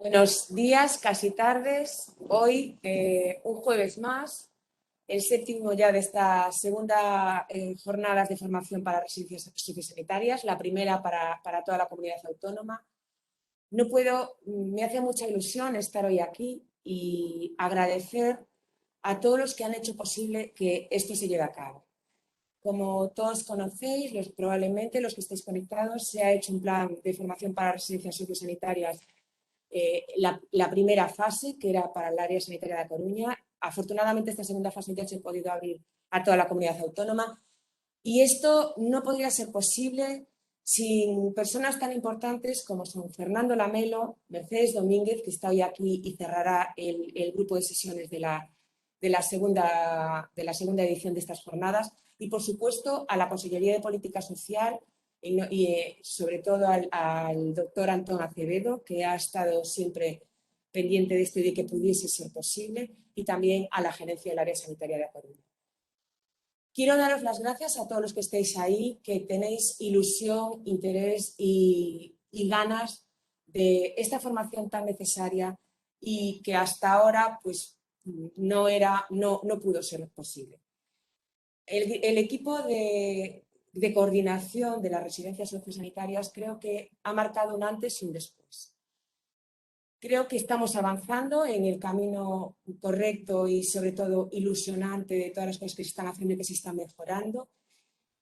Buenos días, casi tardes. Hoy, un jueves más, el séptimo ya de esta segunda jornadas de formación para residencias sociosanitarias, la primera para toda la comunidad autónoma. Me hace mucha ilusión estar hoy aquí y agradecer a todos los que han hecho posible que esto se lleve a cabo. Como todos conocéis, probablemente los que estáis conectados, se ha hecho un plan de formación para residencias sociosanitarias, la primera fase, que era para el área sanitaria de Coruña. Afortunadamente, esta segunda fase ya se ha podido abrir a toda la comunidad autónoma. Y esto no podría ser posible sin personas tan importantes como son Fernando Lamelo, Mercedes Domínguez, que está hoy aquí y cerrará el grupo de sesiones de la segunda edición de estas jornadas, y por supuesto a la Consellería de Política Social y sobre todo al doctor Antón Acevedo, que ha estado siempre pendiente de esto y de que pudiese ser posible, y también a la gerencia del área sanitaria de Coruña. Quiero daros las gracias a todos los que estéis ahí, que tenéis ilusión, interés y ganas de esta formación tan necesaria y que hasta ahora pues, no pudo ser posible. El equipo de coordinación de las residencias sociosanitarias creo que ha marcado un antes y un después. Creo que estamos avanzando en el camino correcto y sobre todo ilusionante de todas las cosas que se están haciendo y que se están mejorando.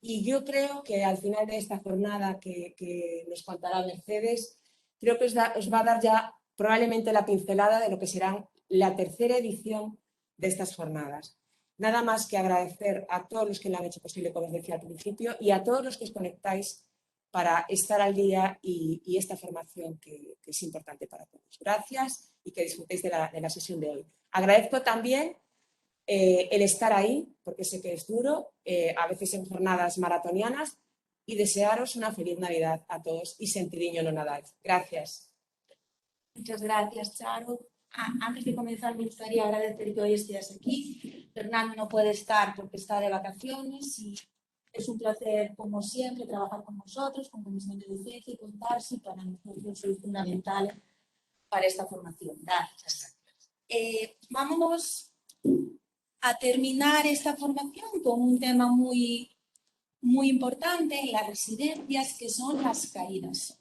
Y yo creo que al final de esta jornada que nos contará Mercedes, creo que os va a dar ya probablemente la pincelada de lo que será la tercera edición de estas jornadas. Nada más que agradecer a todos los que lo han hecho posible, como os decía al principio, y a todos los que os conectáis para estar al día y esta formación que es importante para todos. Gracias y que disfrutéis de la sesión de hoy. Agradezco también el estar ahí, porque sé que es duro, a veces en jornadas maratonianas, y desearos una feliz Navidad a todos y sentidiño no Nadal. Gracias. Muchas gracias, Charo. Antes de comenzar, me gustaría agradecer que hoy estés aquí. Fernando no puede estar porque está de vacaciones y es un placer, como siempre, trabajar con nosotros, con Comisión de Docencia y con Tarsi. Para nosotros es fundamental para esta formación. Gracias. Vamos a terminar esta formación con un tema muy importante en las residencias, que son las caídas.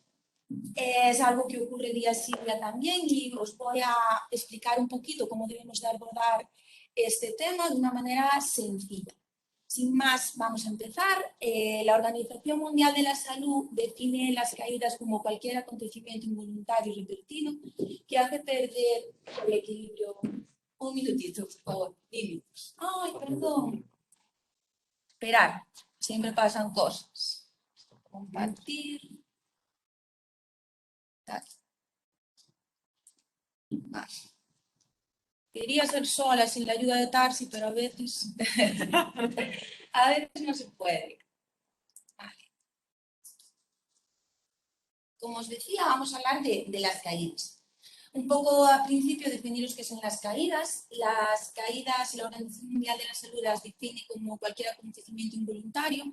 Es algo que ocurre día sí día también y os voy a explicar un poquito cómo debemos de abordar este tema de una manera sencilla. Sin más, vamos a empezar. La Organización Mundial de la Salud define las caídas como cualquier acontecimiento involuntario y repentino que hace perder el equilibrio. Un minutito, por favor. Minutos. Ay, perdón. Esperar. Siempre pasan cosas. Compartir. Tal. Más. Quería ser sola sin la ayuda de Tarsi, pero a veces no se puede. Vale. Como os decía, vamos a hablar de las caídas. Un poco al principio definiros qué son las caídas. Las caídas, la Organización Mundial de la Salud las define como cualquier acontecimiento involuntario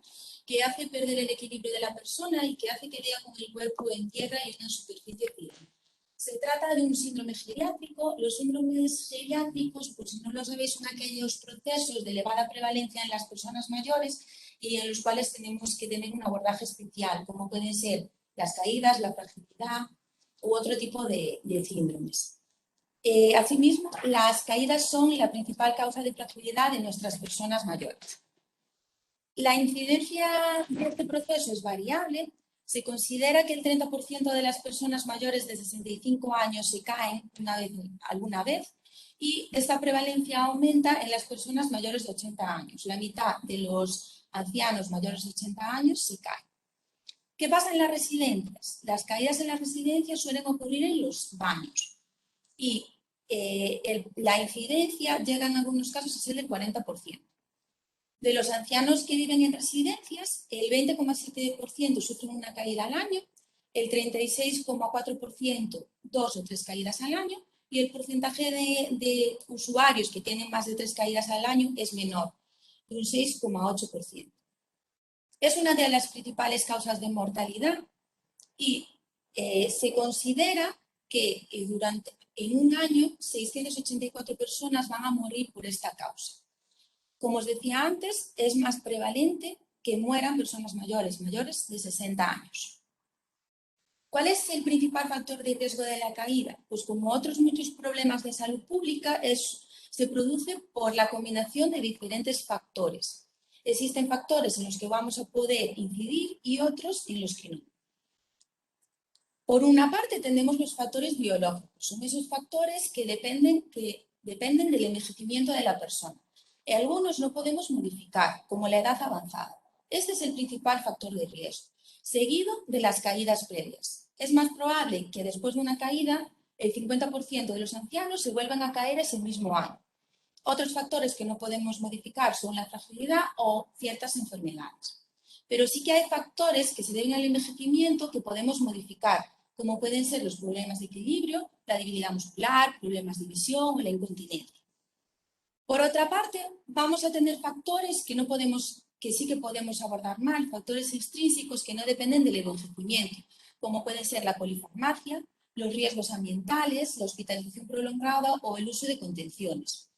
que hace perder el equilibrio de la persona y que hace que dé con el cuerpo en tierra y en una superficie firme. Se trata de un síndrome geriátrico. Los síndromes geriátricos, por si no lo sabéis, son aquellos procesos de elevada prevalencia en las personas mayores y en los cuales tenemos que tener un abordaje especial, como pueden ser las caídas, la fragilidad u otro tipo de síndromes. Asimismo, las caídas son la principal causa de fragilidad de nuestras personas mayores. La incidencia de este proceso es variable. Se considera que el 30% de las personas mayores de 65 años se caen alguna vez y esta prevalencia aumenta en las personas mayores de 80 años. La mitad de los ancianos mayores de 80 años se caen. ¿Qué pasa en las residencias? Las caídas en las residencias suelen ocurrir en los baños y la incidencia llega en algunos casos a ser del 40%. De los ancianos que viven en residencias, el 20,7% sufren una caída al año, el 36,4% 2 o 3 caídas al año y el porcentaje de usuarios que tienen más de 3 caídas al año es menor, de un 6,8%. Es una de las principales causas de mortalidad y se considera que en un año 684 personas van a morir por esta causa. Como os decía antes, es más prevalente que mueran personas mayores de 60 años. ¿Cuál es el principal factor de riesgo de la caída? Pues como otros muchos problemas de salud pública, se produce por la combinación de diferentes factores. Existen factores en los que vamos a poder incidir y otros en los que no. Por una parte tenemos los factores biológicos, son esos factores que dependen del envejecimiento de la persona. Y algunos no podemos modificar, como la edad avanzada. Este es el principal factor de riesgo, seguido de las caídas previas. Es más probable que después de una caída, el 50% de los ancianos se vuelvan a caer ese mismo año. Otros factores que no podemos modificar son la fragilidad o ciertas enfermedades. Pero sí que hay factores que se deben al envejecimiento que podemos modificar, como pueden ser los problemas de equilibrio, la debilidad muscular, problemas de visión o la incontinencia. Por otra parte, vamos a tener factores que sí que podemos abordar mal, factores extrínsecos que no dependen del envejecimiento, como puede ser la polifarmacia, los riesgos ambientales, la hospitalización prolongada o el uso de contenciones.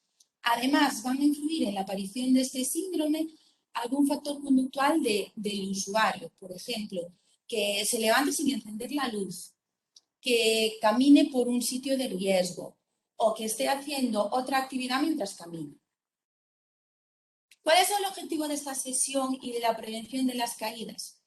Además, van a influir en la aparición de este síndrome algún factor conductual del usuario, por ejemplo, que se levante sin encender la luz, que camine por un sitio de riesgo o que esté haciendo otra actividad mientras camina. ¿Cuál es el objetivo de esta sesión y de la prevención de las caídas?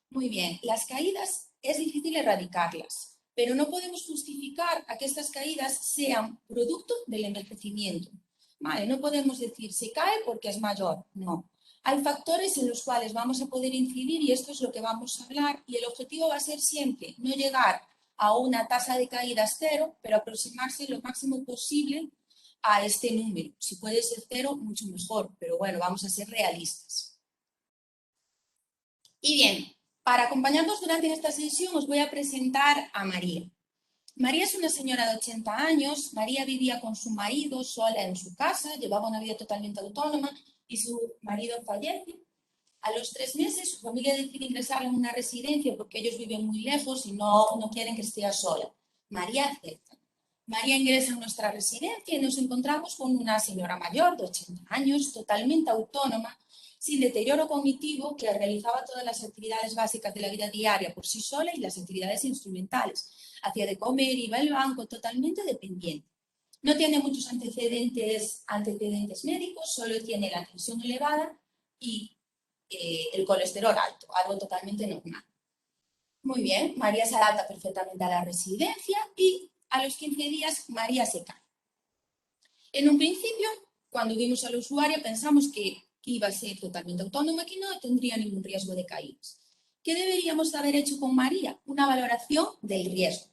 Muy bien, las caídas es difícil erradicarlas, pero no podemos justificar a que estas caídas sean producto del envejecimiento. Vale, no podemos decir se cae porque es mayor, no. Hay factores en los cuales vamos a poder incidir y esto es lo que vamos a hablar y el objetivo va a ser siempre no llegar a una tasa de caídas cero, pero aproximarse lo máximo posible a este número. Si puede ser cero, mucho mejor, pero bueno, vamos a ser realistas. Y bien, para acompañarnos durante esta sesión os voy a presentar a María. María es una señora de 80 años, María vivía con su marido sola en su casa, llevaba una vida totalmente autónoma y su marido fallece. A los 3 meses su familia decide ingresarla en una residencia porque ellos viven muy lejos y no quieren que esté sola. María acepta. María ingresa en nuestra residencia y nos encontramos con una señora mayor de 80 años, totalmente autónoma, sin deterioro cognitivo, que realizaba todas las actividades básicas de la vida diaria por sí sola y las actividades instrumentales. Hacía de comer, iba al banco, totalmente dependiente. No tiene muchos antecedentes médicos, solo tiene la tensión elevada y el colesterol alto, algo totalmente normal. Muy bien, María se adapta perfectamente a la residencia y a los 15 días María se cae. En un principio, cuando vimos al usuario, pensamos que iba a ser totalmente autónoma, que no tendría ningún riesgo de caídas. ¿Qué deberíamos haber hecho con María? Una valoración del riesgo.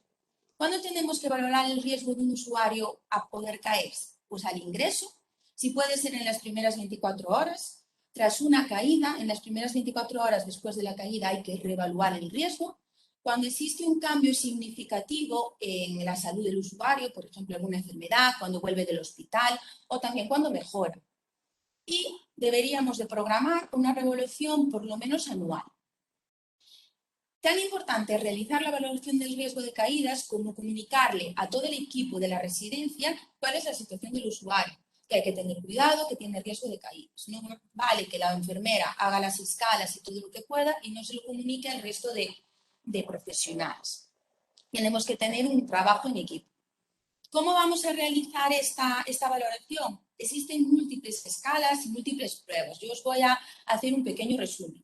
¿Cuándo tenemos que valorar el riesgo de un usuario a poder caerse? Pues al ingreso, si puede ser en las primeras 24 horas. Tras una caída, en las primeras 24 horas después de la caída hay que reevaluar el riesgo. Cuando existe un cambio significativo en la salud del usuario, por ejemplo, alguna enfermedad, cuando vuelve del hospital o también cuando mejora. Y deberíamos de programar una reevaluación por lo menos anual. Tan importante es realizar la valoración del riesgo de caídas como comunicarle a todo el equipo de la residencia cuál es la situación del usuario, que hay que tener cuidado, que tiene riesgo de caídas. No vale que la enfermera haga las escalas y todo lo que pueda y no se lo comunique al resto de profesionales. Tenemos que tener un trabajo en equipo. ¿Cómo vamos a realizar esta valoración? Existen múltiples escalas y múltiples pruebas. Yo os voy a hacer un pequeño resumen.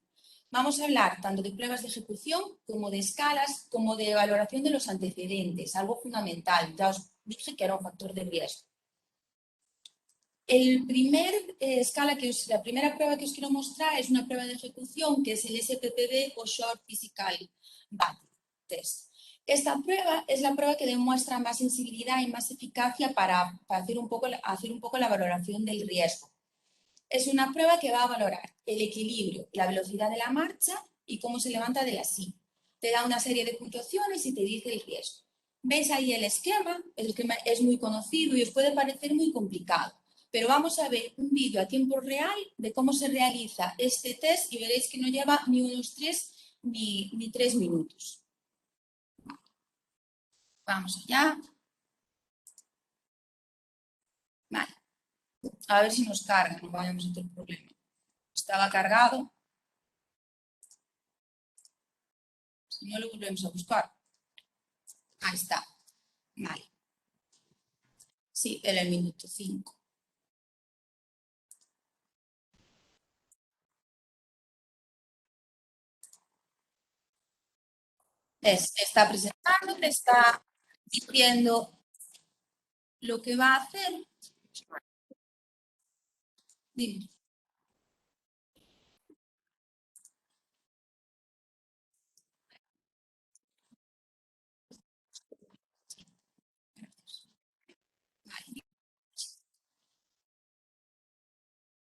Vamos a hablar tanto de pruebas de ejecución como de escalas, como de valoración de los antecedentes, algo fundamental. Ya os dije que era un factor de riesgo. La primera prueba que os quiero mostrar es una prueba de ejecución que es el SPPB o Short Physical Battery Test. Esta prueba es la prueba que demuestra más sensibilidad y más eficacia para hacer un poco la valoración del riesgo. Es una prueba que va a valorar el equilibrio, la velocidad de la marcha y cómo se levanta de la silla. Te da una serie de puntuaciones y te dice el riesgo. ¿Veis ahí el esquema? El esquema es muy conocido y os puede parecer muy complicado, pero vamos a ver un vídeo a tiempo real de cómo se realiza este test y veréis que no lleva ni unos 3 ni 3 minutos. Vamos allá. Vale. A ver si nos carga, no vayamos a tener problema. Estaba cargado. Si no, lo volvemos a buscar. Ahí está. Vale. Sí, era el minuto 5. Está presentando, te está diciendo lo que va a hacer. Dime.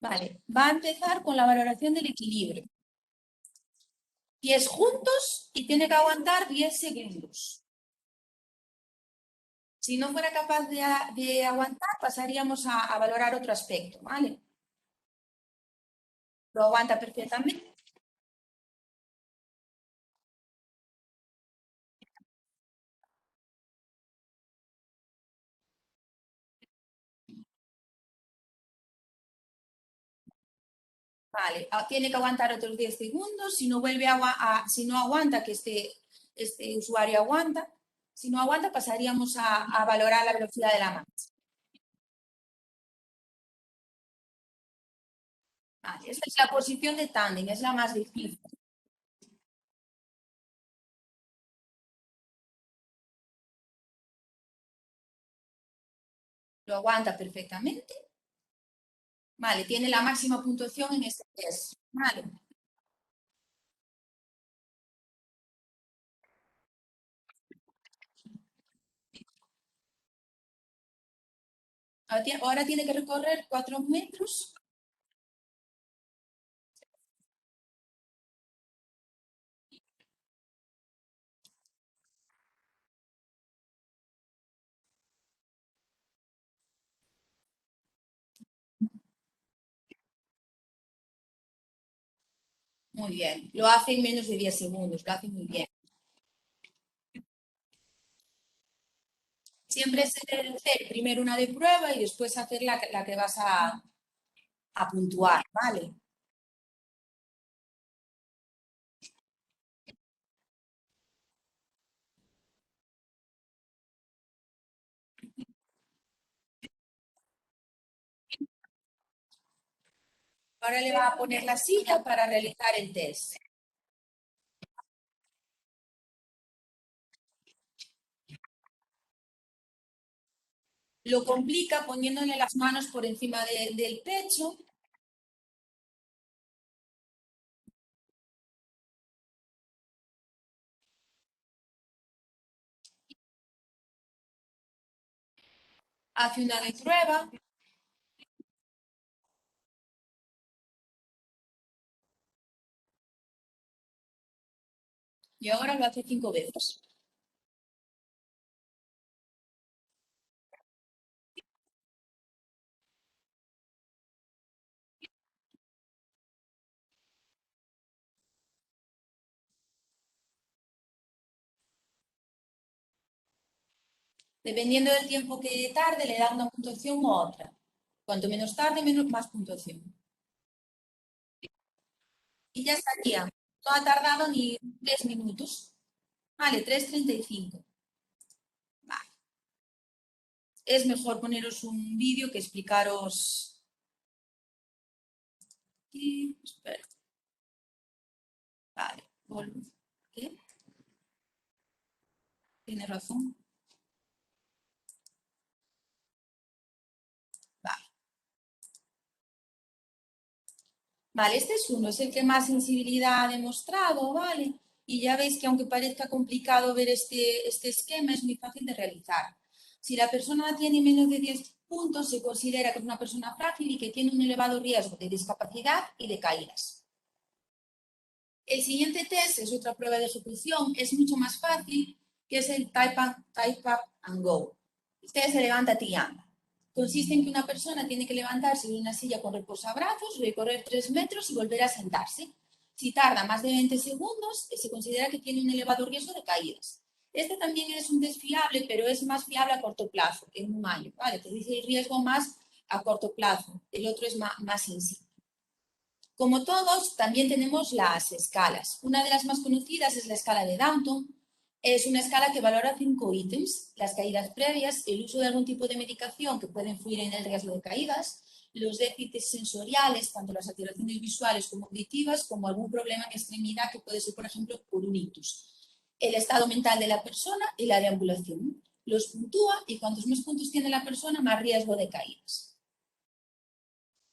Vale, va a empezar con la valoración del equilibrio. Pies juntos y tiene que aguantar 10 segundos. Si no fuera capaz de aguantar, pasaríamos a valorar otro aspecto, ¿vale? Lo aguanta perfectamente. Vale, tiene que aguantar otros 10 segundos. Si no, si no aguanta, que este usuario aguanta, si no aguanta, pasaríamos a valorar la velocidad de la marcha. Vale, esta es la posición de tándem, es la más difícil. Lo aguanta perfectamente. Vale, tiene la máxima puntuación en este test. Vale. Ahora tiene que recorrer 4 metros. Muy bien, lo hace en menos de 10 segundos, lo hace muy bien. Siempre es hacer primero una de prueba y después hacer la que vas a puntuar, ¿vale? Ahora le va a poner la silla para realizar el test. Lo complica poniéndole las manos por encima del pecho. Hace una de prueba. Y ahora lo hace 5 veces. Dependiendo del tiempo que tarde, le da una puntuación u otra. Cuanto menos tarde, más puntuación. Y ya estaría. No ha tardado ni 3 minutos. Vale, 3:35. Vale. Es mejor poneros un vídeo que explicaros. Espera. Vale, ¿qué? Tienes razón. Vale. Vale, este es uno, es el que más sensibilidad ha demostrado, ¿vale? Y ya veis que aunque parezca complicado ver este esquema, es muy fácil de realizar. Si la persona tiene menos de 10 puntos, se considera que es una persona frágil y que tiene un elevado riesgo de discapacidad y de caídas. El siguiente test es otra prueba de ejecución, es mucho más fácil, que es el Type Up and Go. Usted se levanta y anda. Consiste en que una persona tiene que levantarse de una silla con reposabrazos, recorrer 3 metros y volver a sentarse. Si tarda más de 20 segundos, se considera que tiene un elevado riesgo de caídas. Este también es un test fiable, pero es más fiable a corto plazo, en un año, ¿vale? Te dice el riesgo más a corto plazo, el otro es más sensible. Como todos, también tenemos las escalas. Una de las más conocidas es la escala de Downton. Es una escala que valora 5 ítems: las caídas previas, el uso de algún tipo de medicación que puede influir en el riesgo de caídas, los déficits sensoriales, tanto las alteraciones visuales como auditivas, como algún problema en extremidad que puede ser, por ejemplo, por un ictus, el estado mental de la persona y la deambulación. Los puntúa y cuantos más puntos tiene la persona, más riesgo de caídas.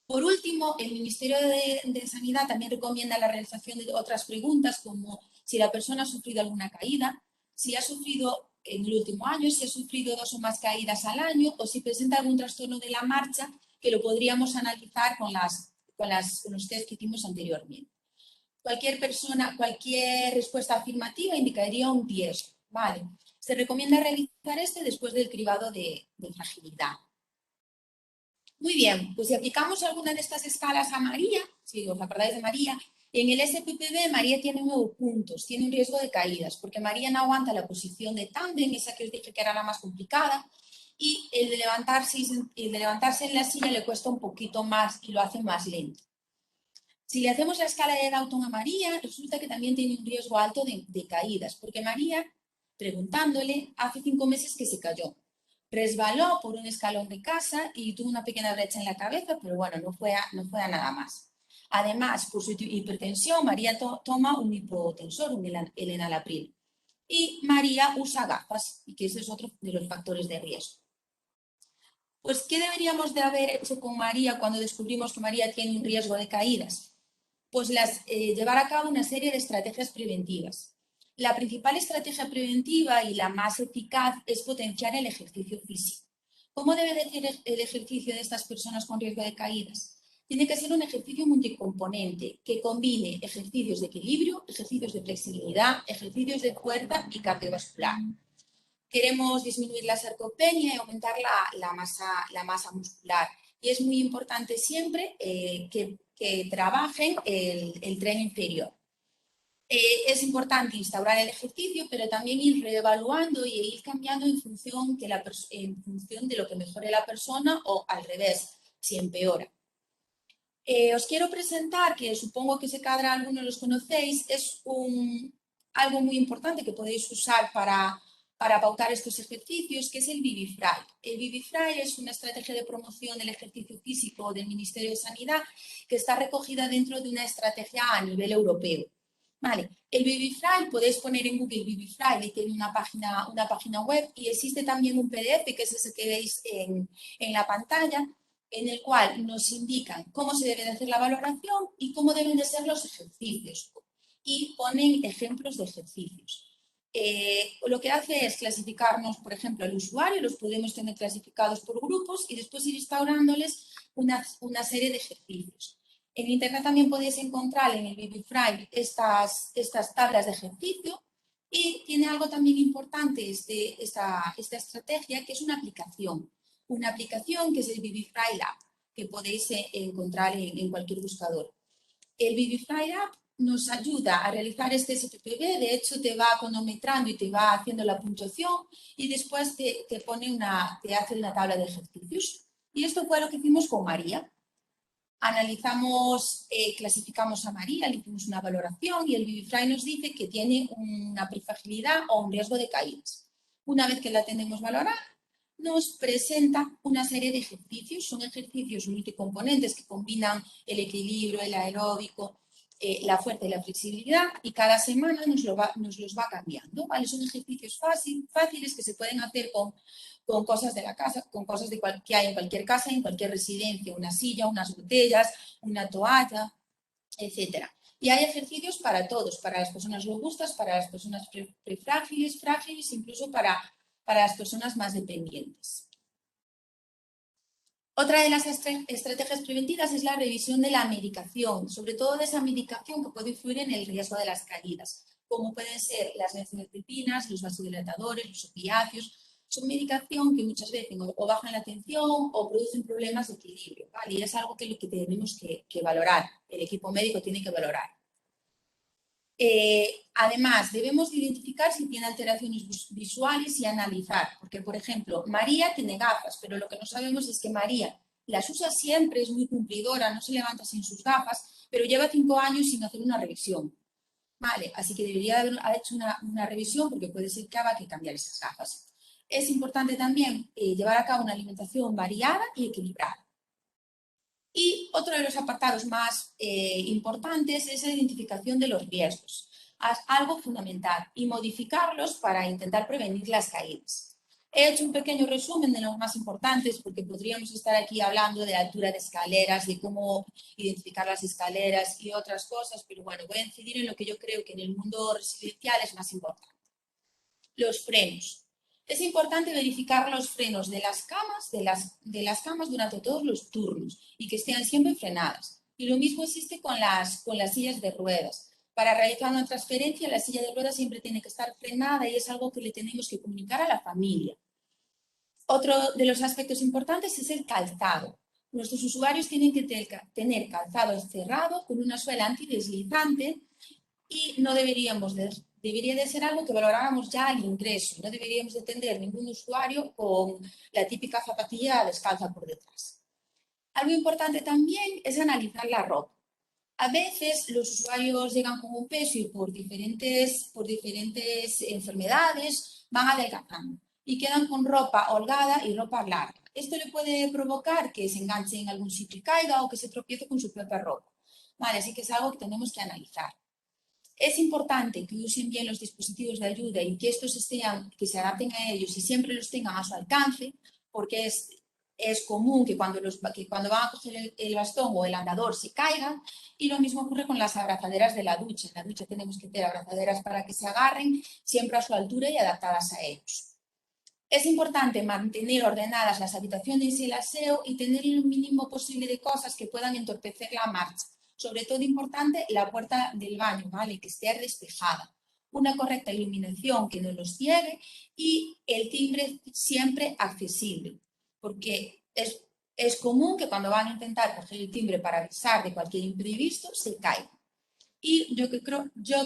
Por último, el Ministerio de Sanidad también recomienda la realización de otras preguntas, como si la persona ha sufrido alguna caída, si ha sufrido en el último año, si ha sufrido 2 o más caídas al año, o si presenta algún trastorno de la marcha, que lo podríamos analizar con los test que hicimos anteriormente. Cualquier respuesta afirmativa indicaría un riesgo, ¿vale? Se recomienda realizar este después del cribado de fragilidad. Muy bien, pues si aplicamos alguna de estas escalas a María, si os acordáis de María, en el SPPB María tiene 9 puntos, tiene un riesgo de caídas, porque María no aguanta la posición de tándem, esa que os dije que era la más complicada, y el de levantarse en la silla le cuesta un poquito más y lo hace más lento. Si le hacemos la escala de Downton a María, resulta que también tiene un riesgo alto de caídas, porque María, preguntándole, hace 5 meses que se cayó. Resbaló por un escalón de casa y tuvo una pequeña brecha en la cabeza, pero bueno, no fue a nada más. Además, por su hipertensión, María toma un hipotensor, el enalapril. Y María usa gafas, y que ese es otro de los factores de riesgo. Pues, ¿qué deberíamos de haber hecho con María cuando descubrimos que María tiene un riesgo de caídas? Pues llevar a cabo una serie de estrategias preventivas. La principal estrategia preventiva y la más eficaz es potenciar el ejercicio físico. ¿Cómo debe de ser el ejercicio de estas personas con riesgo de caídas? Tiene que ser un ejercicio multicomponente que combine ejercicios de equilibrio, ejercicios de flexibilidad, ejercicios de fuerza y cardiovascular. Queremos disminuir la sarcopenia y aumentar la masa muscular. Y es muy importante siempre que trabajen el tren inferior. Es importante instaurar el ejercicio, pero también ir reevaluando y ir cambiando en función de lo que mejore la persona o al revés, si empeora. Os quiero presentar, que supongo que algunos los conocéis, es algo muy importante que podéis usar para pautar estos ejercicios, que es el Vivify. El Vivify es una estrategia de promoción del ejercicio físico del Ministerio de Sanidad que está recogida dentro de una estrategia a nivel europeo. Vale, el Vivify, podéis poner en Google Vivify, y tiene una página web, y existe también un PDF, que es ese que veis en la pantalla, en el cual nos indican cómo se debe de hacer la valoración y cómo deben de ser los ejercicios. Y ponen ejemplos de ejercicios. Lo que hace es clasificarnos, por ejemplo, al usuario, los podemos tener clasificados por grupos y después ir instaurándoles una serie de ejercicios. En Internet también podéis encontrar en el Vivify estas tablas de ejercicio, y tiene algo también importante esta estrategia, que es una aplicación que es el Vivify Lab, que podéis encontrar en cualquier buscador. El Vivify Lab nos ayuda a realizar este SPPB, de hecho te va cronometrando y te va haciendo la puntuación, y después te hace una tabla de ejercicios. Y esto fue lo que hicimos con María. Clasificamos a María, le hicimos una valoración y el Vivify nos dice que tiene una prefragilidad o un riesgo de caídas. Una vez que la tenemos valorada, nos presenta una serie de ejercicios. Son ejercicios multicomponentes que combinan el equilibrio, el aeróbico, la fuerza y la flexibilidad, y cada semana nos los va cambiando, ¿vale? Son ejercicios fáciles que se pueden hacer con cosas de la casa, con cosas que hay en cualquier casa, en cualquier residencia, una silla, unas botellas, una toalla, etcétera. Y hay ejercicios para todos, para las personas robustas, para las personas frágiles, incluso para las personas más dependientes. Otra de las estrategias preventivas es la revisión de la medicación, sobre todo de esa medicación que puede influir en el riesgo de las caídas, como pueden ser las benzodiazepinas, los vasodilatadores, los opiáceos. Son medicación que muchas veces o bajan la tensión o producen problemas de equilibrio, ¿vale? Y es algo que tenemos que valorar, el equipo médico tiene que valorar. Además, debemos de identificar si tiene alteraciones visuales y analizar, porque, por ejemplo, María tiene gafas, pero lo que no sabemos es que María las usa siempre, es muy cumplidora, no se levanta sin sus gafas, pero lleva 5 años sin hacer una revisión. Vale, así que debería haber hecho una revisión porque puede ser que haga que cambiar esas gafas. Es importante también llevar a cabo una alimentación variada y equilibrada. Y otro de los apartados más importantes es la identificación de los riesgos, algo fundamental, y modificarlos para intentar prevenir las caídas. He hecho un pequeño resumen de los más importantes porque podríamos estar aquí hablando de la altura de escaleras, de cómo identificar las escaleras y otras cosas, pero bueno, voy a incidir en lo que yo creo que en el mundo residencial es más importante. Los frenos. Es importante verificar los frenos de las camas durante todos los turnos y que estén siempre frenadas. Y lo mismo existe con las sillas de ruedas. Para realizar una transferencia, la silla de ruedas siempre tiene que estar frenada y es algo que le tenemos que comunicar a la familia. Otro de los aspectos importantes es el calzado. Nuestros usuarios tienen que tener calzado cerrado con una suela antideslizante y no debería de ser algo que valoráramos ya al ingreso. No deberíamos de atender ningún usuario con la típica zapatilla descalza por detrás. Algo importante también es analizar la ropa. A veces los usuarios llegan con un peso y por diferentes enfermedades van adelgazando y quedan con ropa holgada y ropa larga. Esto le puede provocar que se enganche en algún sitio y caiga o que se tropiece con su propia ropa. Vale, así que es algo que tenemos que analizar. Es importante que usen bien los dispositivos de ayuda y que que se adapten a ellos y siempre los tengan a su alcance, porque es común que cuando van a coger el bastón o el andador se caigan, y lo mismo ocurre con las abrazaderas de la ducha. En la ducha tenemos que tener abrazaderas para que se agarren siempre a su altura y adaptadas a ellos. Es importante mantener ordenadas las habitaciones y el aseo y tener lo mínimo posible de cosas que puedan entorpecer la marcha. Sobre todo importante la puerta del baño, ¿vale? Que esté despejada. Una correcta iluminación que no los ciegue y el timbre siempre accesible. Porque es común que cuando van a intentar coger el timbre para avisar de cualquier imprevisto, se caiga. Y yo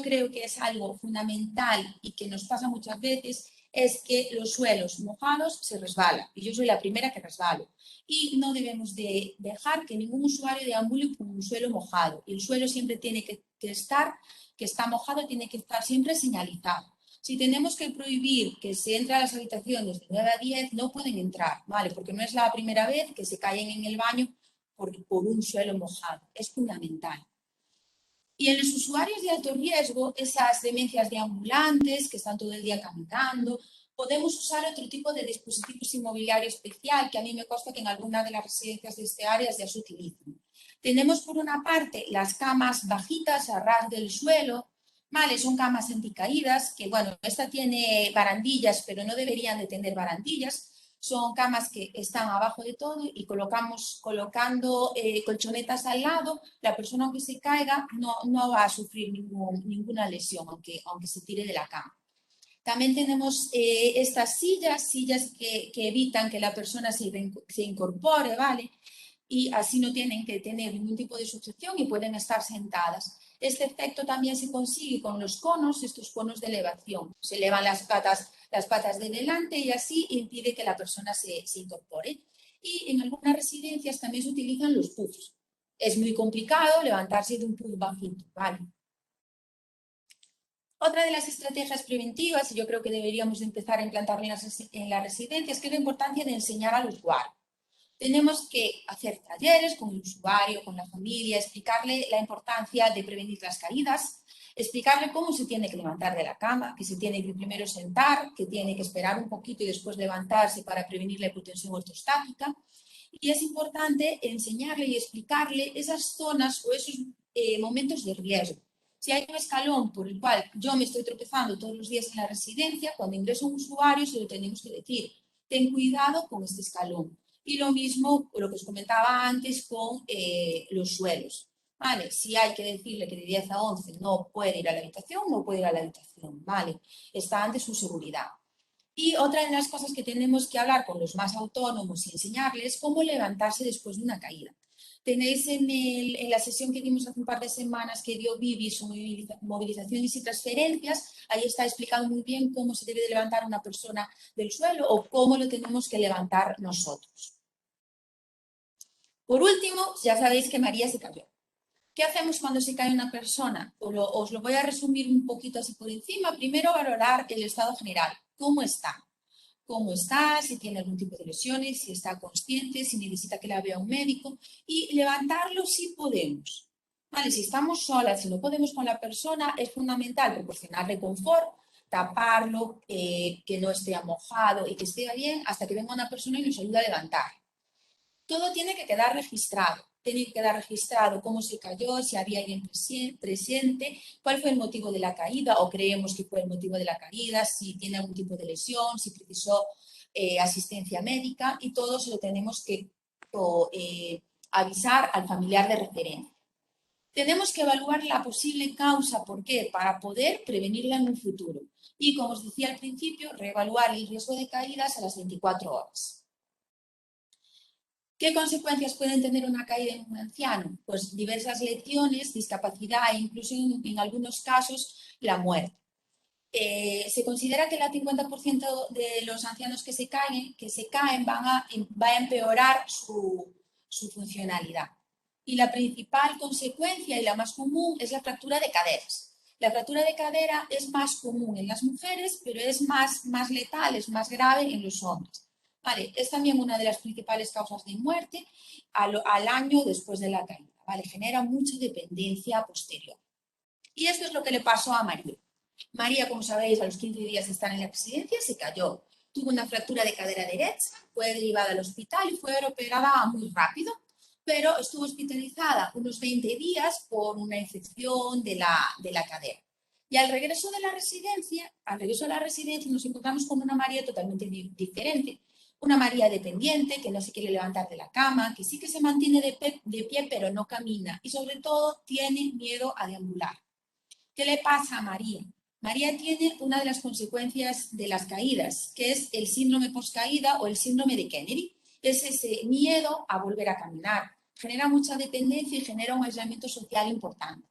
creo que es algo fundamental y que nos pasa muchas veces, es que los suelos mojados se resbalan. Y yo soy la primera que resbalo. Y no debemos de dejar que ningún usuario deambule con un suelo mojado. El suelo siempre tiene que está mojado, tiene que estar siempre señalizado. Si tenemos que prohibir que se entre a las habitaciones de 9 a 10, no pueden entrar, ¿vale? Porque no es la primera vez que se caen en el baño por un suelo mojado. Es fundamental. Y en los usuarios de alto riesgo, esas demencias de ambulantes que están todo el día caminando, podemos usar otro tipo de dispositivos inmobiliario especial que a mí me consta que en alguna de las residencias de este área ya se utilizan. Tenemos por una parte las camas bajitas a ras del suelo, ¿vale? Son camas anticaídas que, bueno, esta tiene barandillas, pero no deberían de tener barandillas. Son camas que están abajo de todo y colocando colchonetas al lado, la persona aunque se caiga no va a sufrir ninguna lesión, aunque se tire de la cama. También tenemos estas sillas que evitan que la persona se incorpore, ¿vale? Y así no tienen que tener ningún tipo de sujeción y pueden estar sentadas. Este efecto también se consigue con los conos, estos conos de elevación. Se elevan las patas de delante y así impide que la persona se incorpore. Y en algunas residencias también se utilizan los puffs. Es muy complicado levantarse de un puff bajito, ¿vale? Otra de las estrategias preventivas, y yo creo que deberíamos empezar a implantarla en las residencias, es que es la importancia de enseñar al usuario. Tenemos que hacer talleres con el usuario, con la familia, explicarle la importancia de prevenir las caídas, explicarle cómo se tiene que levantar de la cama, que se tiene que primero sentar, que tiene que esperar un poquito y después levantarse para prevenir la hipotensión ortostática. Y es importante enseñarle y explicarle esas zonas o esos momentos de riesgo. Si hay un escalón por el cual yo me estoy tropezando todos los días en la residencia, cuando ingresa un usuario se lo tenemos que decir, ten cuidado con este escalón. Y lo mismo, lo que os comentaba antes con los suelos. ¿Vale? Si hay que decirle que de 10 a 11 no puede ir a la habitación, no puede ir a la habitación, ¿vale? Está ante su seguridad. Y otra de las cosas que tenemos que hablar con los más autónomos y enseñarles es cómo levantarse después de una caída. Tenéis en la sesión que dimos hace un par de semanas que dio Vivi sobre movilizaciones y transferencias, ahí está explicado muy bien cómo se debe de levantar una persona del suelo o cómo lo tenemos que levantar nosotros. Por último, ya sabéis que María se cayó. ¿Qué hacemos cuando se cae una persona? Os lo voy a resumir un poquito así por encima. Primero, valorar el estado general. ¿Cómo está? ¿Cómo está? Si tiene algún tipo de lesiones, si está consciente, si necesita que la vea un médico. Y levantarlo si podemos. ¿Vale? Si estamos solas, si no podemos con la persona, es fundamental proporcionarle confort, taparlo, que no esté mojado y que esté bien hasta que venga una persona y nos ayude a levantar. Todo tiene que quedar registrado. Tiene que quedar registrado cómo se cayó, si había alguien presente, cuál fue el motivo de la caída o creemos que fue el motivo de la caída, si tiene algún tipo de lesión, si precisó asistencia médica y todo se lo tenemos que avisar al familiar de referencia. Tenemos que evaluar la posible causa, ¿por qué? Para poder prevenirla en un futuro. Y como os decía al principio, reevaluar el riesgo de caídas a las 24 horas. ¿Qué consecuencias pueden tener una caída en un anciano? Pues diversas lesiones, discapacidad e incluso en algunos casos la muerte. Se considera que el 50% de los ancianos que se caen va a empeorar su funcionalidad. Y la principal consecuencia y la más común es la fractura de caderas. La fractura de cadera es más común en las mujeres, pero es más letal, es más grave en los hombres. Vale, es también una de las principales causas de muerte al año después de la caída. Vale, genera mucha dependencia posterior. Y esto es lo que le pasó a María. María, como sabéis, a los 15 días de estar en la residencia se cayó. Tuvo una fractura de cadera derecha, fue derivada al hospital y fue operada muy rápido, pero estuvo hospitalizada unos 20 días por una infección de la cadera. Y al regreso a la residencia nos encontramos con una María totalmente diferente. Una María dependiente, que no se quiere levantar de la cama, que sí que se mantiene de pie, pero no camina. Y sobre todo tiene miedo a deambular. ¿Qué le pasa a María? María tiene una de las consecuencias de las caídas, que es el síndrome postcaída o el síndrome de Kennedy. Es ese miedo a volver a caminar. Genera mucha dependencia y genera un aislamiento social importante.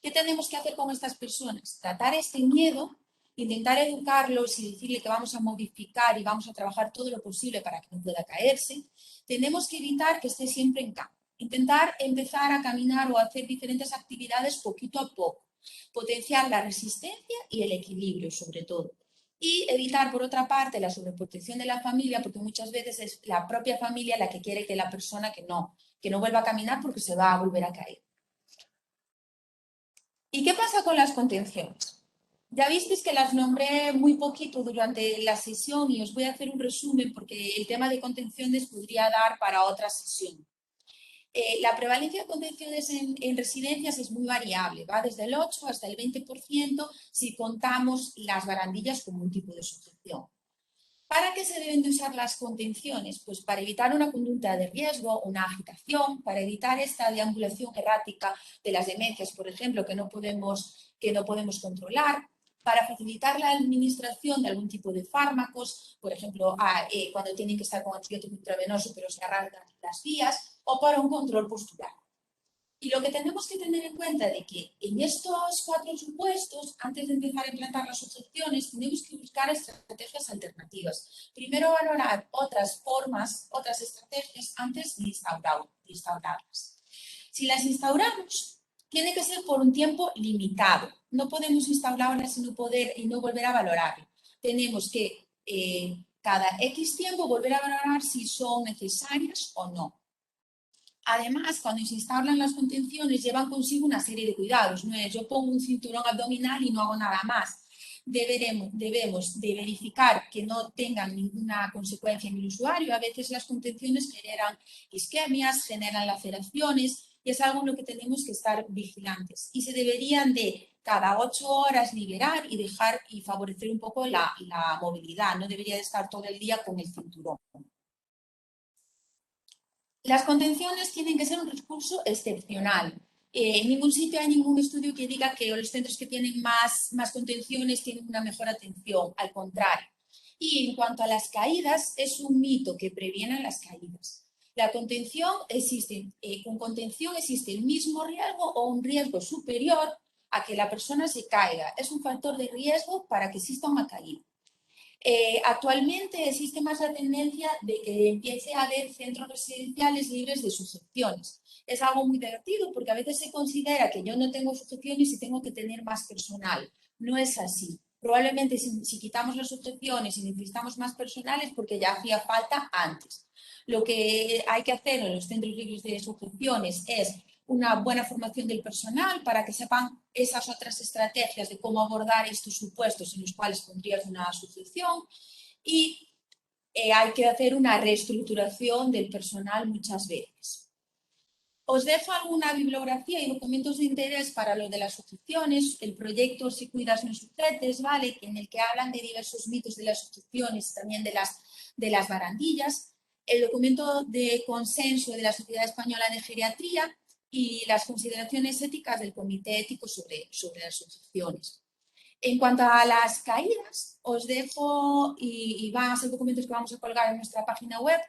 ¿Qué tenemos que hacer con estas personas? Tratar este miedo, intentar educarlos y decirle que vamos a modificar y vamos a trabajar todo lo posible para que no pueda caerse. Tenemos que evitar que esté siempre en cama. Intentar empezar a caminar o a hacer diferentes actividades poquito a poco. Potenciar la resistencia y el equilibrio, sobre todo. Y evitar, por otra parte, la sobreprotección de la familia, porque muchas veces es la propia familia la que quiere que la persona que no vuelva a caminar porque se va a volver a caer. ¿Y qué pasa con las contenciones? Ya visteis que las nombré muy poquito durante la sesión y os voy a hacer un resumen porque el tema de contenciones podría dar para otra sesión. La prevalencia de contenciones en residencias es muy variable, va desde el 8 hasta el 20% si contamos las barandillas como un tipo de sujeción. ¿Para qué se deben de usar las contenciones? Pues para evitar una conducta de riesgo, una agitación, para evitar esta deambulación errática de las demencias, por ejemplo, que no podemos controlar, para facilitar la administración de algún tipo de fármacos, por ejemplo, cuando tienen que estar con antibiótico intravenoso pero se arrancan las vías, o para un control postural. Y lo que tenemos que tener en cuenta es que en estos 4 supuestos, antes de empezar a implantar las sujeciones, tenemos que buscar estrategias alternativas. Primero valorar otras formas, otras estrategias antes de instaurarlas. Si las instauramos, tiene que ser por un tiempo limitado. No podemos instaurarlas y no volver a valorarlo. Tenemos que cada X tiempo volver a valorar si son necesarias o no. Además, cuando se instauran las contenciones, llevan consigo una serie de cuidados. No es yo pongo un cinturón abdominal y no hago nada más. Debemos de verificar que no tengan ninguna consecuencia en el usuario. A veces las contenciones generan isquemias, generan laceraciones y es algo en lo que tenemos que estar vigilantes. Y se deberían de cada 8 horas liberar y dejar y favorecer un poco la movilidad. No debería de estar todo el día con el cinturón. Las contenciones tienen que ser un recurso excepcional. En ningún sitio hay ningún estudio que diga que los centros que tienen más contenciones tienen una mejor atención, al contrario. Y en cuanto a las caídas, es un mito que previenen las caídas. La contención existe, con contención existe el mismo riesgo o un riesgo superior a que la persona se caiga. Es un factor de riesgo para que exista una caída. Actualmente existe más la tendencia de que empiece a haber centros residenciales libres de sujeciones. Es algo muy divertido porque a veces se considera que yo no tengo sujeciones y tengo que tener más personal. No es así. Probablemente si quitamos las sujeciones y necesitamos más personal es porque ya hacía falta antes. Lo que hay que hacer en los centros libres de sujeciones es una buena formación del personal para que sepan esas otras estrategias de cómo abordar estos supuestos en los cuales pondrías una sujeción y hay que hacer una reestructuración del personal muchas veces. Os dejo alguna bibliografía y documentos de interés para lo de las sujeciones, el proyecto Si cuidas no sujetes, ¿vale? En el que hablan de diversos mitos de las sujeciones y también de las barandillas, el documento de consenso de la Sociedad Española de Geriatría y las consideraciones éticas del Comité Ético sobre las sujeciones. En cuanto a las caídas, os dejo, y van a ser documentos que vamos a colgar en nuestra página web,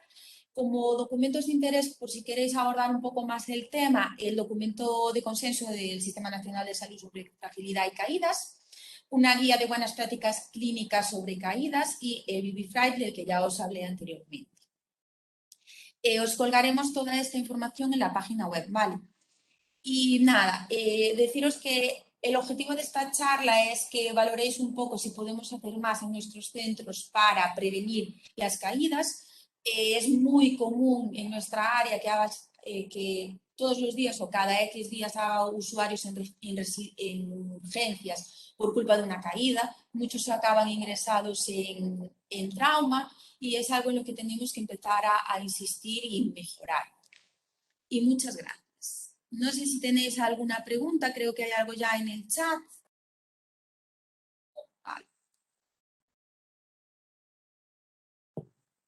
como documentos de interés, por si queréis abordar un poco más el tema, el documento de consenso del Sistema Nacional de Salud sobre fragilidad y caídas, una guía de buenas prácticas clínicas sobre caídas y el BB-Fright, del que ya os hablé anteriormente. Os colgaremos toda esta información en la página web, ¿vale? Y nada, deciros que el objetivo de esta charla es que valoréis un poco si podemos hacer más en nuestros centros para prevenir las caídas. Es muy común en nuestra área que todos los días o cada X días haga usuarios en urgencias por culpa de una caída. Muchos acaban ingresados en trauma y es algo en lo que tenemos que empezar a insistir y mejorar. Y muchas gracias. No sé si tenéis alguna pregunta, creo que hay algo ya en el chat. Vale.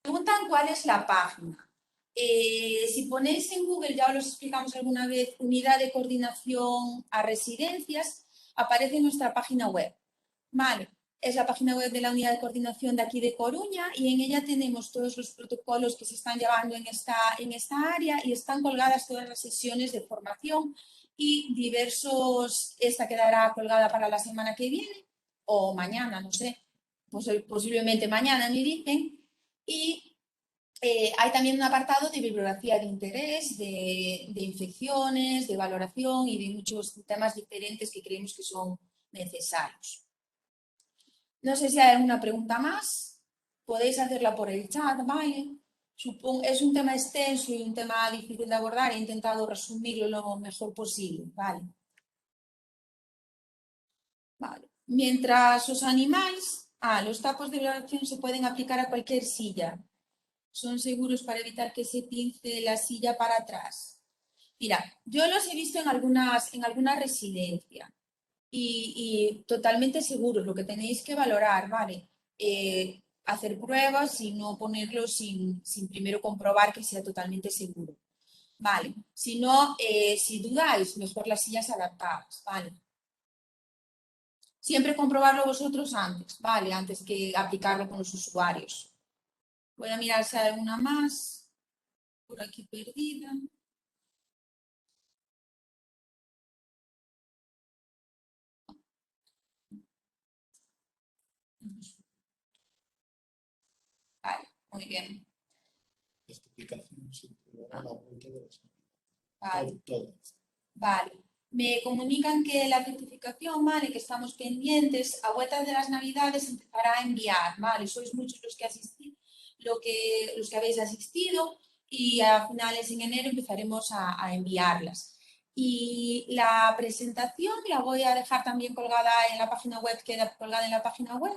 Preguntan cuál es la página. Si ponéis en Google, ya os lo explicamos alguna vez, Unidad de Coordinación a Residencias, aparece en nuestra página web. Vale, es la página web de la Unidad de Coordinación de aquí de Coruña y en ella tenemos todos los protocolos que se están llevando en esta área y están colgadas todas las sesiones de formación y esta quedará colgada para la semana que viene o mañana, no sé, pues posiblemente mañana me dicen. Y hay también un apartado de bibliografía de interés, de infecciones, de valoración y de muchos temas diferentes que creemos que son necesarios. No sé si hay alguna pregunta más. Podéis hacerla por el chat, ¿vale? Es un tema extenso y un tema difícil de abordar. He intentado resumirlo lo mejor posible, ¿vale? Vale. Mientras os animáis, los tapos de vibración se pueden aplicar a cualquier silla. Son seguros para evitar que se pince la silla para atrás. Mira, yo los he visto en alguna residencia y totalmente seguros. Lo que tenéis que valorar, ¿vale? Hacer pruebas y no ponerlo sin primero comprobar que sea totalmente seguro. Vale. Si no, si dudáis, mejor las sillas adaptadas, ¿vale? Siempre comprobarlo vosotros antes, ¿vale? Antes que aplicarlo con los usuarios. Voy a mirar si hay alguna más por aquí perdida. Vale, muy bien. Vale. Vale. Me comunican que la certificación, ¿vale? Que estamos pendientes, a vueltas de las Navidades empezará a enviar, ¿vale? Sois muchos los que los que habéis asistido y a finales en enero empezaremos a enviarlas. Y la presentación la voy a dejar también colgada en la página web, queda colgada en la página web,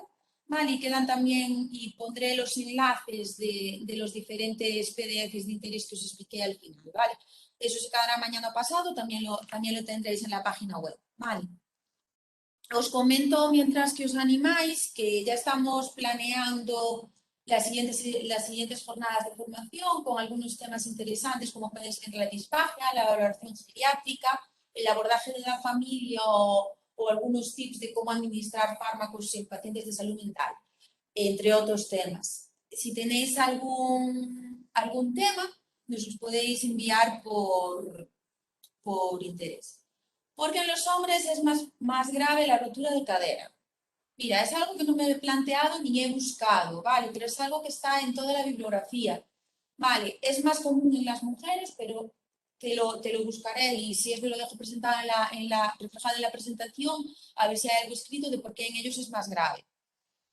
¿vale? Y quedan también, y pondré los enlaces de los diferentes PDFs de interés que os expliqué al final, ¿vale? Eso se quedará mañana pasado, también lo tendréis en la página web, ¿vale? Os comento mientras que os animáis que ya estamos planeando las siguientes jornadas de formación con algunos temas interesantes como pueden ser la disfagia, la valoración geriátrica, el abordaje de la familia o algunos tips de cómo administrar fármacos en pacientes de salud mental, entre otros temas. Si tenéis algún tema, nos los podéis enviar por interés. Porque en los hombres es más grave la rotura de cadera. Mira, es algo que no me he planteado ni he buscado, ¿vale? Pero es algo que está en toda la bibliografía. Vale, es más común en las mujeres, pero te lo buscaré y si es me lo dejo presentado reflejado en la presentación, a ver si hay algo escrito de por qué en ellos es más grave.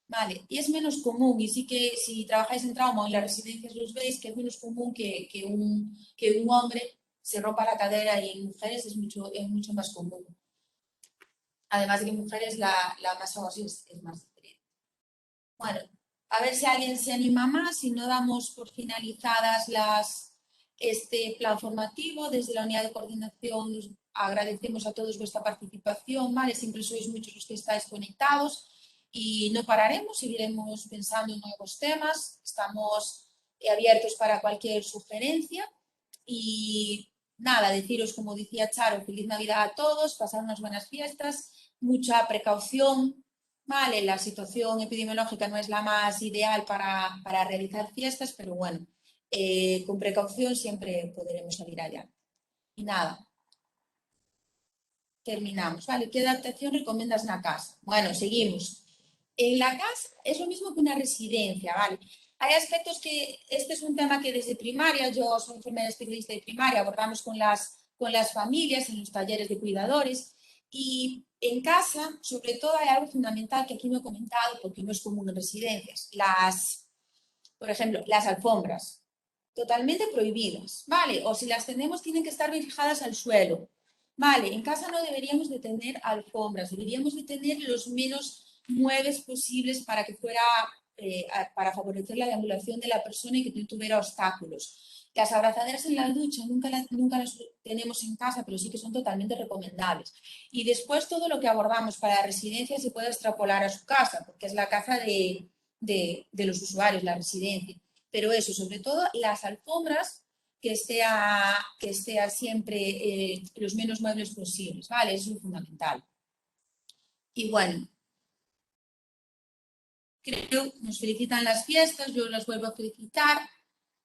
Vale, y es menos común, y sí que si trabajáis en trauma o en las residencias los veis, que es menos común que un hombre se rompa la cadera y en mujeres es mucho más común. Además de que en mujeres la masa ósea es más diferente. Bueno, a ver si alguien se anima más y no damos por finalizadas este plan formativo. Desde la unidad de coordinación agradecemos a todos vuestra participación, ¿vale? Siempre sois muchos los que estáis conectados y no pararemos, seguiremos pensando en nuevos temas, estamos abiertos para cualquier sugerencia y nada, deciros, como decía Charo, feliz Navidad a todos, pasar unas buenas fiestas, mucha precaución. Vale, la situación epidemiológica no es la más ideal para realizar fiestas, pero bueno, con precaución siempre podremos salir allá. Y nada, terminamos. Vale, ¿qué adaptación recomiendas en la casa? Bueno, seguimos. En la casa es lo mismo que una residencia, ¿vale? Hay aspectos que, este es un tema que desde primaria, yo soy enfermera especialista de primaria, abordamos con las familias en los talleres de cuidadores y en casa, sobre todo, hay algo fundamental que aquí no he comentado porque no es común en residencias. Por ejemplo, las alfombras, totalmente prohibidas, ¿vale? O si las tenemos, tienen que estar bien fijadas al suelo, ¿vale? En casa no deberíamos de tener alfombras, deberíamos de tener los menos muebles posibles para que fuera, para favorecer la deambulación de la persona y que no tuviera obstáculos. Las abrazaderas en la ducha nunca las tenemos en casa, pero sí que son totalmente recomendables. Y después todo lo que abordamos para la residencia se puede extrapolar a su casa, porque es la casa de los usuarios, la residencia. Pero eso, sobre todo las alfombras, que esté siempre los menos muebles posibles, ¿vale? Eso es fundamental. Y bueno, creo que nos felicitan las fiestas, yo las vuelvo a felicitar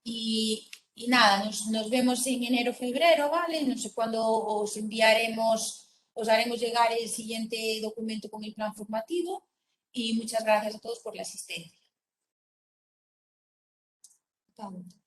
y nada, nos vemos en enero, febrero, ¿vale? No sé cuándo os haremos llegar el siguiente documento con el plan formativo y muchas gracias a todos por la asistencia. Vamos.